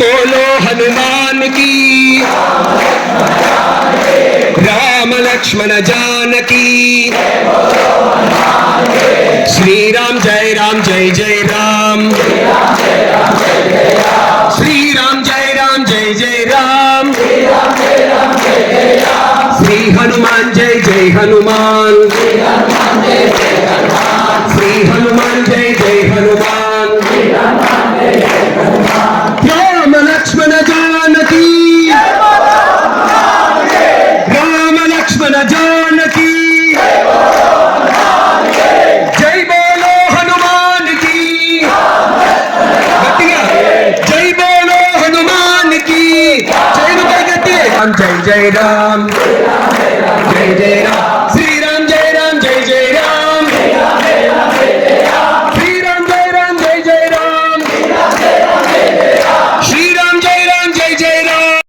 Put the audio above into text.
बोलो हनुमान की, राम लक्ष्मण जानकी। श्री राम जय राम जय जय राम, श्री राम जय जय राम, श्री हनुमान जय जय हनुमान, श्री हनुमान जय जय हनुमान। राम लक्ष्मण जानकी, राम लक्ष्मण जानकी। जय बोलो हनुमान की, जय बोलो हनुमान की। जय जय राम, जय जय राम, जय जय राम।